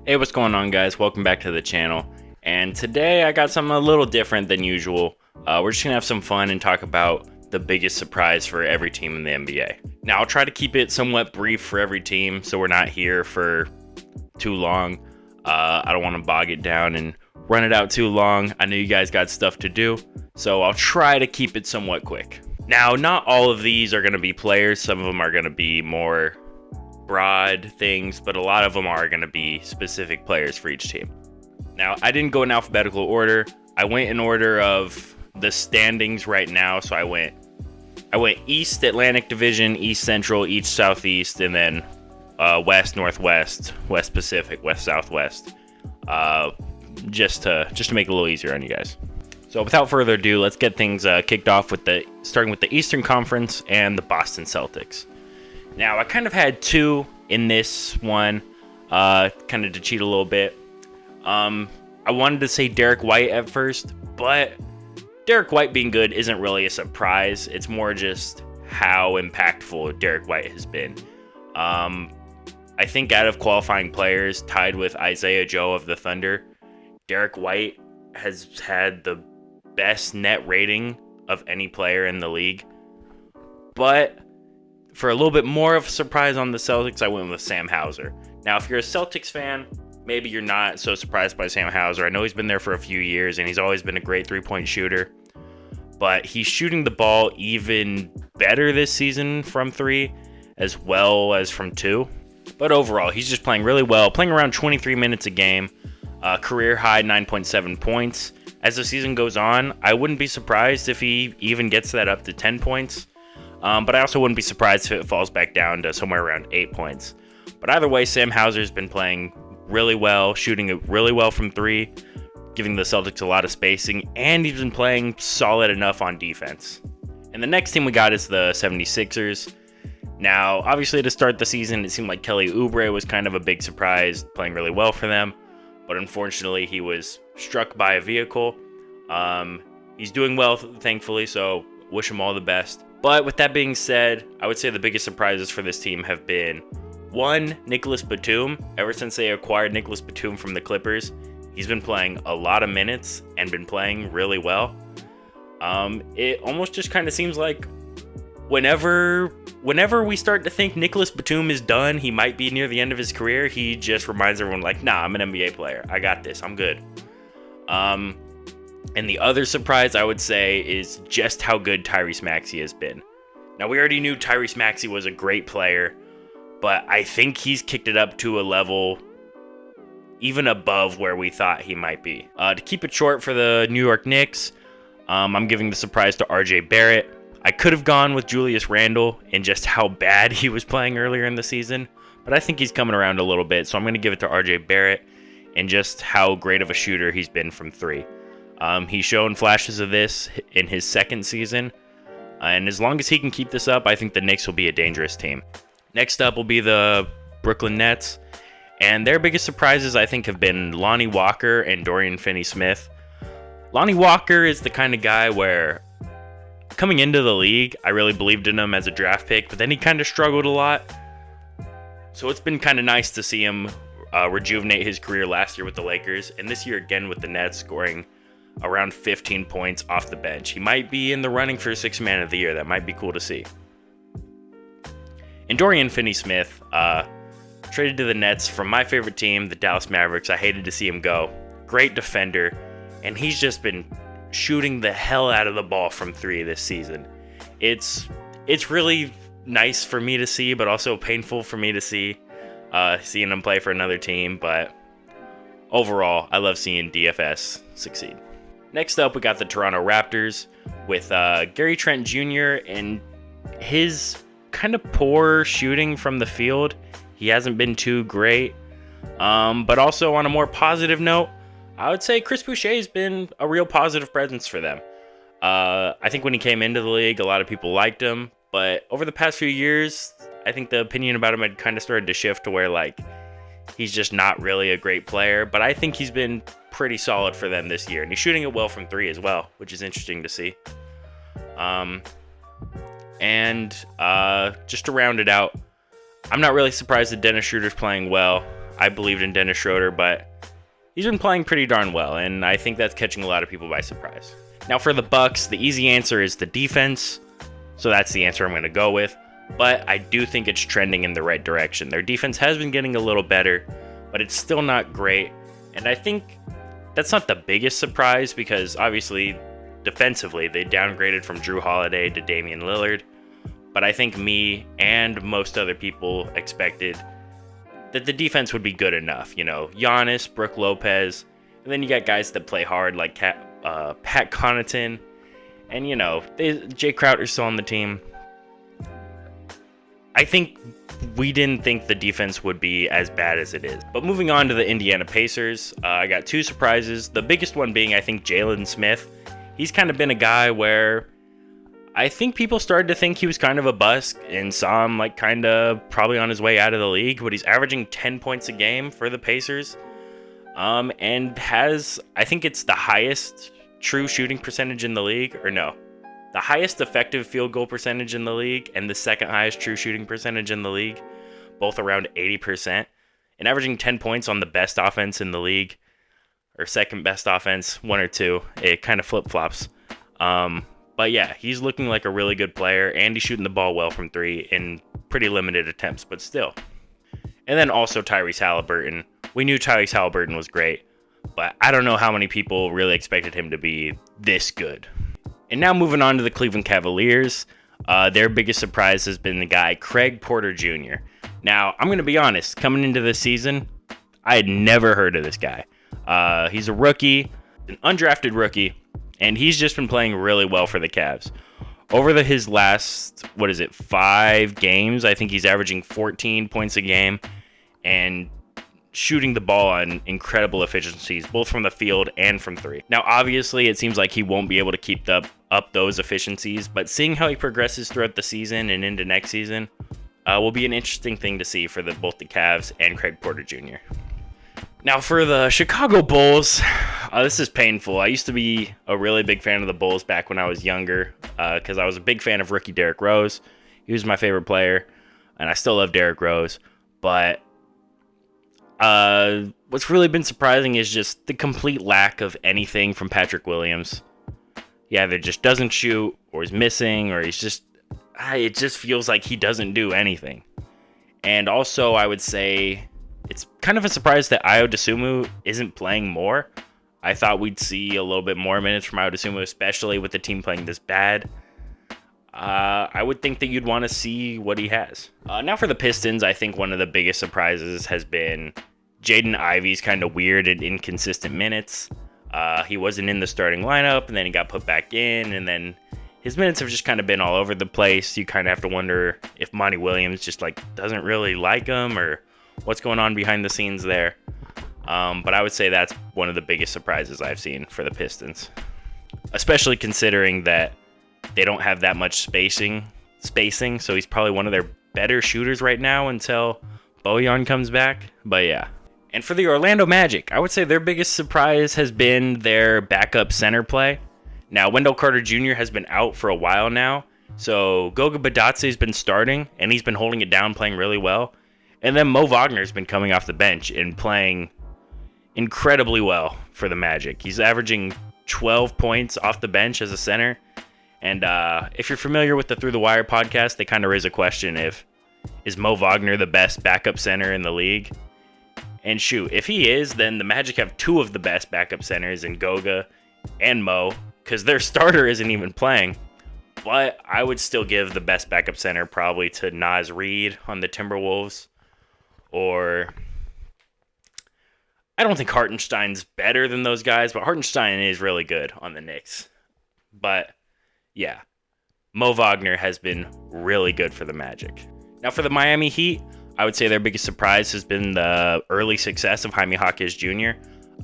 Hey, what's going on, guys? Welcome back to the channel. And today I got something a little different than usual. We're just gonna have some fun and talk about the biggest surprise for every team in the NBA. Now, I'll try to keep it somewhat brief for every team so we're not here for too long. I don't want to bog it down and run it out too long. I know you guys got stuff to do, so I'll try to keep it somewhat quick. Now, not all of these are gonna be players. Some of them are gonna be more broad things, but a lot of them are going to be specific players for each team. Now, I didn't go in alphabetical order. I went in order of the standings right now. So I went East Atlantic Division, East Central, East Southeast, and then West Northwest, West Pacific, West Southwest. Just to make it a little easier on you guys. So without further ado, let's get things kicked off with starting with the Eastern Conference and the Boston Celtics. Now, I kind of had two in this one, kind of to cheat a little bit. I wanted to say Derek White at first, but Derek White being good isn't really a surprise. It's more just how impactful Derek White has been. I think out of qualifying players, tied with Isaiah Joe of the Thunder, Derek White has had the best net rating of any player in the league. But for a little bit more of a surprise on the Celtics, I went with Sam Hauser. Now, if you're a Celtics fan, maybe you're not so surprised by Sam Hauser. I know he's been there for a few years, and he's always been a great three-point shooter. But he's shooting the ball even better this season from three, as well as from two. But overall, he's just playing really well, playing around 23 minutes a game, career high 9.7 points. As the season goes on, I wouldn't be surprised if he even gets that up to 10 points. But I also wouldn't be surprised if it falls back down to somewhere around 8 points. But either way, Sam Hauser's been playing really well, shooting it really well from three, giving the Celtics a lot of spacing, and he's been playing solid enough on defense. And the next team we got is the 76ers. Now, obviously to start the season, it seemed like Kelly Oubre was kind of a big surprise, playing really well for them. But unfortunately, he was struck by a vehicle. He's doing well, thankfully, so wish him all the best. But with that being said, I would say the biggest surprises for this team have been, one, Nicholas Batum. Ever since they acquired Nicholas Batum from the Clippers, he's been playing a lot of minutes and been playing really well. It almost just kind of seems like whenever we start to think Nicholas Batum is done, he might be near the end of his career, he just reminds everyone like, nah, I'm an NBA player. I got this. I'm good. And the other surprise, I would say, is just how good Tyrese Maxey has been. Now, we already knew Tyrese Maxey was a great player, but I think he's kicked it up to a level even above where we thought he might be. To keep it short for the New York Knicks, I'm giving the surprise to RJ Barrett. I could have gone with Julius Randle and just how bad he was playing earlier in the season, but I think he's coming around a little bit, so I'm going to give it to RJ Barrett and just how great of a shooter he's been from three. He's shown flashes of this in his second season, and as long as he can keep this up, I think the Knicks will be a dangerous team. Next up will be the Brooklyn Nets, and their biggest surprises, I think, have been Lonnie Walker and Dorian Finney-Smith. Lonnie Walker is the kind of guy where, coming into the league, I really believed in him as a draft pick, but then he kind of struggled a lot. So it's been kind of nice to see him rejuvenate his career last year with the Lakers, and this year again with the Nets, scoring around 15 points off the bench. He might be in the running for Sixth Man of the Year. That might be cool to see. And Dorian Finney-Smith, traded to the Nets from my favorite team, the Dallas Mavericks. I hated to see him go. Great defender, and he's just been shooting the hell out of the ball from three this season. It's really nice for me to see, but also painful for me to see, seeing him play for another team. But overall, I love seeing DFS succeed. Next up, we got the Toronto Raptors with Gary Trent Jr. and his kind of poor shooting from the field. He hasn't been too great. But also on a more positive note, I would say Chris Boucher has been a real positive presence for them. I think when he came into the league, a lot of people liked him. But over the past few years, I think the opinion about him had kind of started to shift to where, like, he's just not really a great player. But I think he's been pretty solid for them this year. And he's shooting it well from three as well, which is interesting to see. And just to round it out, I'm not really surprised that Dennis Schroeder's playing well. I believed in Dennis Schroeder, but he's been playing pretty darn well, and I think that's catching a lot of people by surprise. Now for the Bucks, the easy answer is the defense, so that's the answer I'm going to go with. But I do think it's trending in the right direction. Their defense has been getting a little better, but it's still not great. And I think that's not the biggest surprise because obviously defensively they downgraded from Jrue Holiday to Damian Lillard. But I think me and most other people expected that the defense would be good enough. You know, Giannis, Brook Lopez, and then you got guys that play hard like Pat Connaughton. And, you know, Jay Crowder's still on the team. I think we didn't think the defense would be as bad as it is. But moving on to the Indiana Pacers, I got two surprises. The biggest one being, I think, Jalen Smith. He's kind of been a guy where I think people started to think he was kind of a bust and saw him like kind of probably on his way out of the league. But he's averaging 10 points a game for the Pacers. And has, I think it's the highest true shooting percentage in the league, or no, the highest effective field goal percentage in the league and the second highest true shooting percentage in the league, both around 80%, and averaging 10 points on the best offense in the league, or second best offense, one or two. It kind of flip-flops. But yeah, he's looking like a really good player, and he's shooting the ball well from three in pretty limited attempts, but still. And then also Tyrese Halliburton. We knew Tyrese Halliburton was great, but I don't know how many people really expected him to be this good. And now moving on to the Cleveland Cavaliers, their biggest surprise has been the guy Craig Porter Jr. Now, I'm going to be honest, coming into this season, I had never heard of this guy. He's a rookie, an undrafted rookie, and he's just been playing really well for the Cavs. Over his last, 5 games, I think he's averaging 14 points a game and shooting the ball on incredible efficiencies, both from the field and from three. Now, obviously, it seems like he won't be able to keep up those efficiencies, but seeing how he progresses throughout the season and into next season will be an interesting thing to see for both the Cavs and Craig Porter Jr. Now, for the Chicago Bulls, this is painful. I used to be a really big fan of the Bulls back when I was younger because I was a big fan of rookie Derrick Rose. He was my favorite player, and I still love Derrick Rose, but what's really been surprising is just the complete lack of anything from Patrick Williams. He either just doesn't shoot, or is missing, or he's just... it just feels like he doesn't do anything. And also, I would say it's kind of a surprise that Ayo Dosunmu isn't playing more. I thought we'd see a little bit more minutes from Ayo Dosunmu, especially with the team playing this bad. I would think that you'd want to see what he has. Now for the Pistons, I think one of the biggest surprises has been Jaden Ivey's kind of weird and inconsistent minutes. He wasn't in the starting lineup, and then he got put back in, and then his minutes have just kind of been all over the place. You kind of have to wonder if Monty Williams just doesn't really like him, or what's going on behind the scenes there. But I would say that's one of the biggest surprises I've seen for the Pistons, especially considering that they don't have that much spacing, so he's probably one of their better shooters right now until Bojan comes back. But yeah. And for the Orlando Magic, I would say their biggest surprise has been their backup center play. Now, Wendell Carter Jr. has been out for a while now, so Goga Bitadze's been starting, and he's been holding it down, playing really well. And then Mo Wagner's been coming off the bench and playing incredibly well for the Magic. He's averaging 12 points off the bench as a center. And if you're familiar with the Through the Wire podcast, they kind of raise a question is Mo Wagner the best backup center in the league? And shoot, if he is, then the Magic have two of the best backup centers in Goga and Mo, because their starter isn't even playing. But I would still give the best backup center probably to Naz Reid on the Timberwolves. Or I don't think Hartenstein's better than those guys, but Hartenstein is really good on the Knicks. But yeah, Mo Wagner has been really good for the Magic. Now for the Miami Heat, I would say their biggest surprise has been the early success of Jaime Jaquez Jr.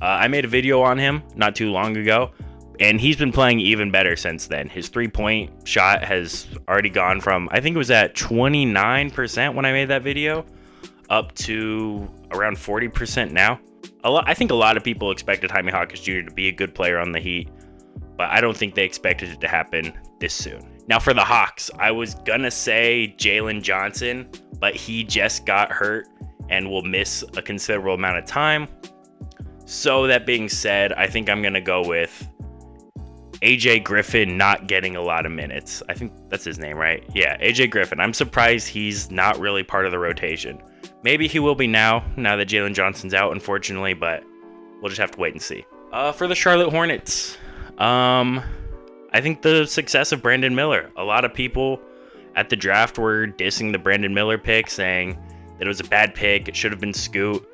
I made a video on him not too long ago, and he's been playing even better since then. His three-point shot has already gone from, I think it was at 29% when I made that video, up to around 40% now. I think a lot of people expected Jaime Jaquez Jr. to be a good player on the Heat, but I don't think they expected it to happen this soon. Now for the Hawks, I was gonna say Jalen Johnson, but he just got hurt and will miss a considerable amount of time. So that being said, I think I'm going to go with AJ Griffin not getting a lot of minutes. I think that's his name, right? Yeah, AJ Griffin. I'm surprised he's not really part of the rotation. Maybe he will be now that Jalen Johnson's out, unfortunately, but we'll just have to wait and see. For the Charlotte Hornets, I think the success of Brandon Miller. A lot of people at the draft were dissing the Brandon Miller pick, saying that it was a bad pick, it should have been Scoot.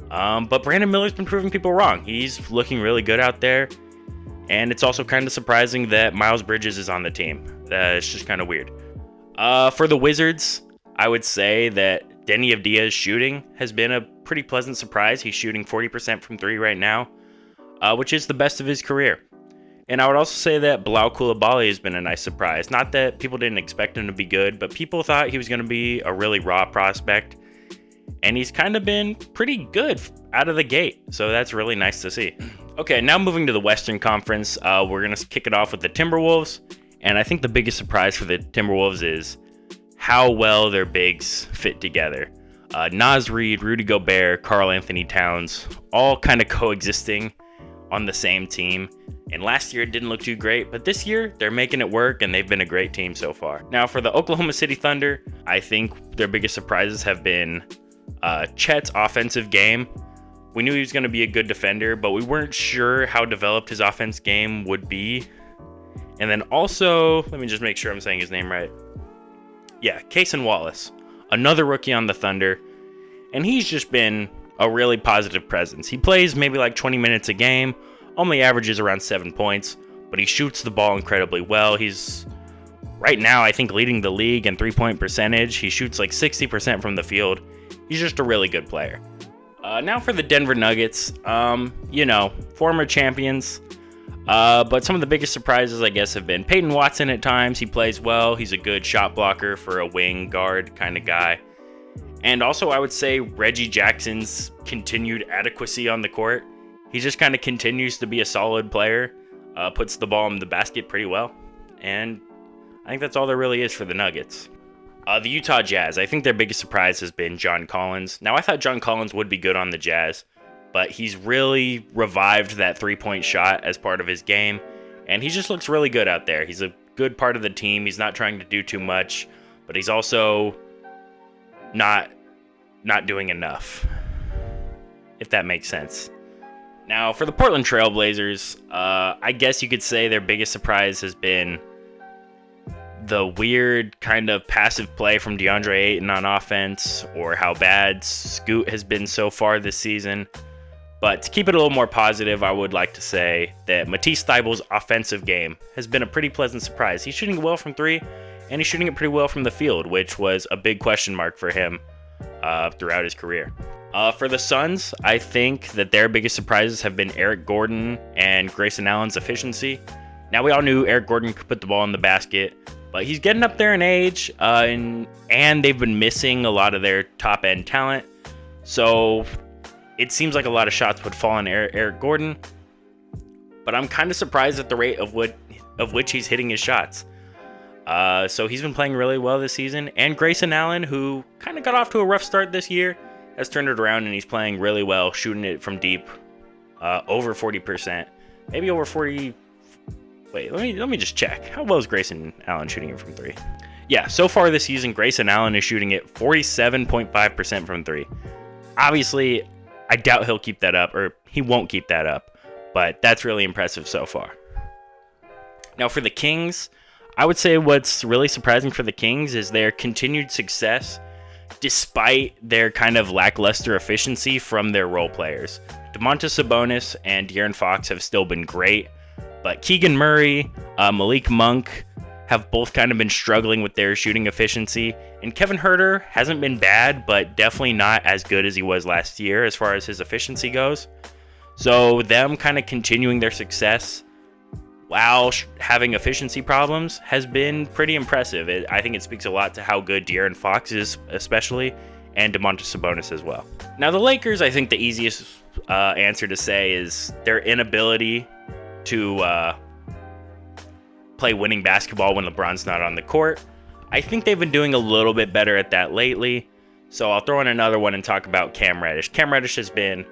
But Brandon Miller's been proving people wrong. He's looking really good out there. And it's also kind of surprising that Miles Bridges is on the team. It's just kind of weird. For the Wizards, I would say that Deni Avdia's shooting has been a pretty pleasant surprise. He's shooting 40% from 3 right now, which is the best of his career. And I would also say that Bilal Coulibaly has been a nice surprise. Not that people didn't expect him to be good, but people thought he was going to be a really raw prospect. And he's kind of been pretty good out of the gate. So that's really nice to see. Okay, now moving to the Western Conference, we're going to kick it off with the Timberwolves. And I think the biggest surprise for the Timberwolves is how well their bigs fit together. Naz Reid, Rudy Gobert, Karl Anthony Towns, all kind of coexisting on the same team. And last year it didn't look too great, but this year they're making it work and they've been a great team so far. Now for the Oklahoma City Thunder, I think their biggest surprises have been Chet's offensive game. We knew he was going to be a good defender, but we weren't sure how developed his offense game would be. And then also, let me just make sure I'm saying his name right. Yeah, Cason Wallace, another rookie on the Thunder. And he's just been a really positive presence. He plays maybe like 20 minutes a game, only averages around 7 points, but he shoots the ball incredibly well. He's right now, I think, leading the league in 3-point percentage. He shoots like 60% from the field. He's just a really good player. Now for the Denver Nuggets, former champions. But some of the biggest surprises, I guess, have been Peyton Watson at times. He plays well. He's a good shot blocker for a wing guard kind of guy. And also, I would say Reggie Jackson's continued adequacy on the court. He just kind of continues to be a solid player, puts the ball in the basket pretty well. And I think that's all there really is for the Nuggets. The Utah Jazz, I think their biggest surprise has been John Collins. Now, I thought John Collins would be good on the Jazz, but he's really revived that 3-point shot as part of his game, and he just looks really good out there. He's a good part of the team. He's not trying to do too much, but he's also not doing enough, if that makes sense. Now, for the Portland Trailblazers, I guess you could say their biggest surprise has been the weird kind of passive play from DeAndre Ayton on offense, or how bad Scoot has been so far this season. But to keep it a little more positive, I would like to say that Matisse Thybulle's offensive game has been a pretty pleasant surprise. He's shooting well from 3, and he's shooting it pretty well from the field, which was a big question mark for him throughout his career. For the Suns, I think that their biggest surprises have been Eric Gordon and Grayson Allen's efficiency. Now, we all knew Eric Gordon could put the ball in the basket, but he's getting up there in age, and they've been missing a lot of their top-end talent. So it seems like a lot of shots would fall on Eric Gordon, but I'm kind of surprised at the rate of which he's hitting his shots. So he's been playing really well this season. And Grayson Allen, who kind of got off to a rough start this year, has turned it around, and he's playing really well, shooting it from deep, over 40%, maybe over 40. Wait, let me just check. How well is Grayson Allen shooting it from 3? Yeah, so far this season, Grayson Allen is shooting it 47.5% from 3. Obviously, I doubt he'll keep that up, or he won't keep that up, but that's really impressive so far. Now for the Kings, I would say what's really surprising for the Kings is their continued success despite their kind of lackluster efficiency from their role players. Domantas Sabonis and De'Aaron Fox have still been great, but Keegan Murray, Malik Monk have both kind of been struggling with their shooting efficiency. And Kevin Huerter hasn't been bad, but definitely not as good as he was last year as far as his efficiency goes. So them kind of continuing their success while having efficiency problems has been pretty impressive. I think it speaks a lot to how good De'Aaron Fox is, especially, and Domantas Sabonis as well. Now the Lakers, I think the easiest answer to say is their inability to play winning basketball when LeBron's not on the court. I think they've been doing a little bit better at that lately. So I'll throw in another one and talk about Cam Reddish. Cam Reddish has been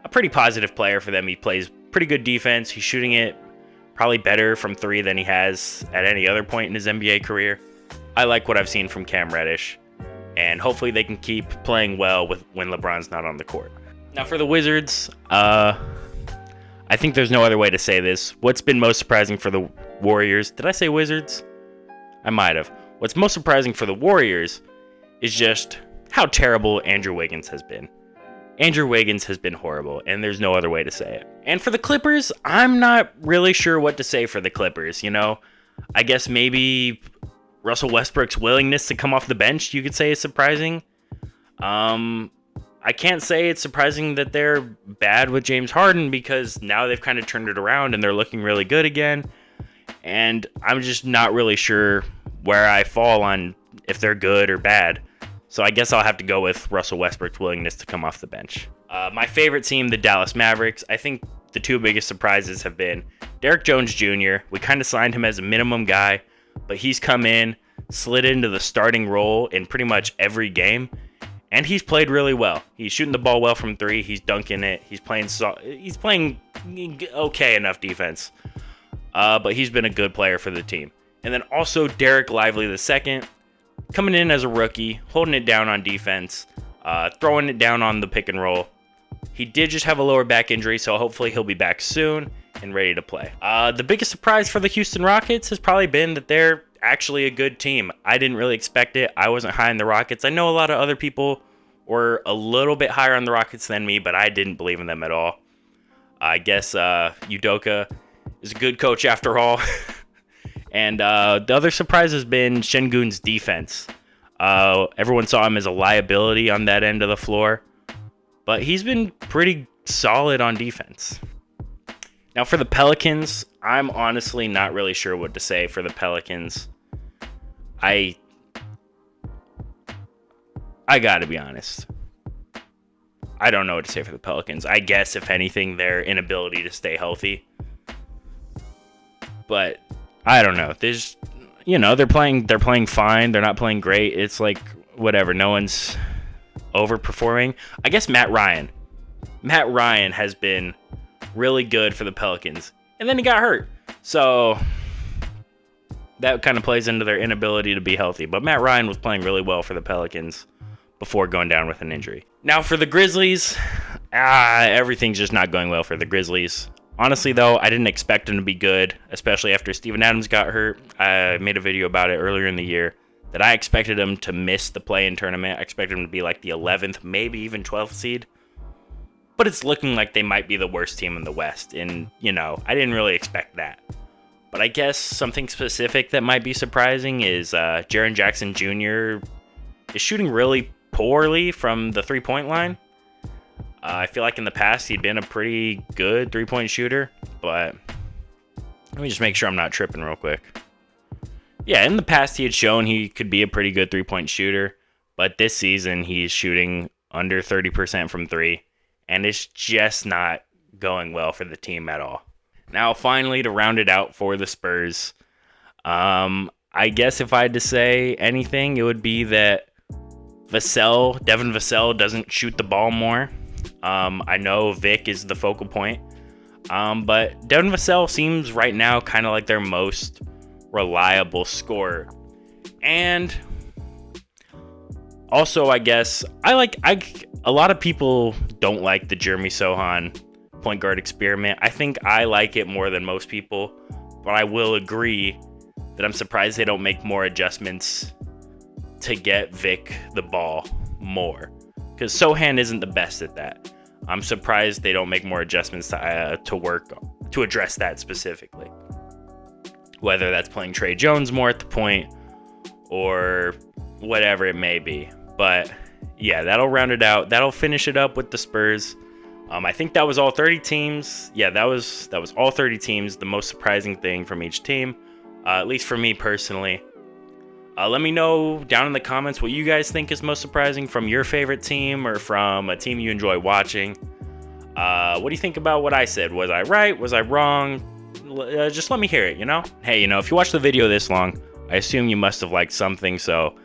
a pretty positive player for them. He plays pretty good defense. He's shooting it probably better from 3 than he has at any other point in his NBA career. I like what I've seen from Cam Reddish, and hopefully they can keep playing well when LeBron's not on the court. Now for the Wizards, I think there's no other way to say this. What's been most surprising for the Warriors? Did I say Wizards? I might have. What's most surprising for the Warriors is just how terrible Andrew Wiggins has been. Andrew Wiggins has been horrible, and there's no other way to say it. And for the Clippers, I'm not really sure what to say for the Clippers, you know? I guess maybe Russell Westbrook's willingness to come off the bench, you could say, is surprising. I can't say it's surprising that they're bad with James Harden, because now they've kind of turned it around and they're looking really good again. And I'm just not really sure where I fall on if they're good or bad. So I guess I'll have to go with Russell Westbrook's willingness to come off the bench. My favorite team, the Dallas Mavericks. I think the 2 biggest surprises have been Derrick Jones Jr. We kind of signed him as a minimum guy, but he's come in, slid into the starting role in pretty much every game, and he's played really well. He's shooting the ball well from 3. He's dunking it. He's playing okay enough defense, but he's been a good player for the team. And then also Derek Lively II, coming in as a rookie, holding it down on defense, throwing it down on the pick and roll. He did just have a lower back injury, so hopefully he'll be back soon and ready to play. The biggest surprise for the Houston Rockets has probably been that they're actually a good team. I didn't really expect it. I wasn't high on the Rockets. I know a lot of other people were a little bit higher on the Rockets than me, but I didn't believe in them at all. I guess Udoka is a good coach after all. And the other surprise has been Şengün's defense. Everyone saw him as a liability on that end of the floor, but he's been pretty solid on defense. Now for the Pelicans, I'm honestly not really sure what to say for the Pelicans. I gotta be honest. I don't know what to say for the Pelicans. I guess, if anything, their inability to stay healthy. But I don't know. There's, they're playing fine. They're not playing great. It's like, whatever. No one's overperforming. I guess Matt Ryan has been really good for the Pelicans. And then he got hurt. So that kind of plays into their inability to be healthy. But Matt Ryan was playing really well for the Pelicans before going down with an injury. Now for the Grizzlies, everything's just not going well for the Grizzlies. Honestly, though, I didn't expect them to be good, especially after Steven Adams got hurt. I made a video about it earlier in the year that I expected them to miss the play-in tournament. I expected them to be like the 11th, maybe even 12th seed. But it's looking like they might be the worst team in the West. And, I didn't really expect that. But I guess something specific that might be surprising is Jaren Jackson Jr. is shooting really poorly from the three-point line. I feel like in the past he'd been a pretty good three-point shooter, but let me just make sure I'm not tripping real quick. Yeah, in the past he had shown he could be a pretty good three-point shooter, but this season he's shooting under 30% from 3, and it's just not going well for the team at all. Now, finally, to round it out for the Spurs, I guess if I had to say anything, it would be that Devin Vassell doesn't shoot the ball more. I know Vic is the focal point, but Devin Vassell seems right now kind of like their most reliable scorer. And also, I guess a lot of people don't like the Jeremy Sohan point guard experiment. I think I like it more than most people, but I will agree that I'm surprised they don't make more adjustments to get Vic the ball more, because Sohan isn't the best at that. I'm surprised they don't make more adjustments to address that specifically. Whether that's playing Trey Jones more at the point or whatever it may be. But yeah, that'll round it out. That'll finish it up with the Spurs. I think that was all 30 teams. Yeah, that was all 30 teams. The most surprising thing from each team, at least for me personally. Let me know down in the comments what you guys think is most surprising from your favorite team or from a team you enjoy watching. What do you think about what I said? Was I right? Was I wrong? Just let me hear it, Hey, if you watched the video this long, I assume you must have liked something, so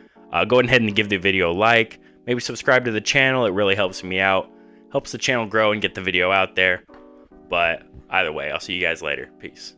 go ahead and give the video a like. maybe subscribe to the channel. It really helps me out, helps the channel grow and get the video out there. But either way, I'll see you guys later. Peace.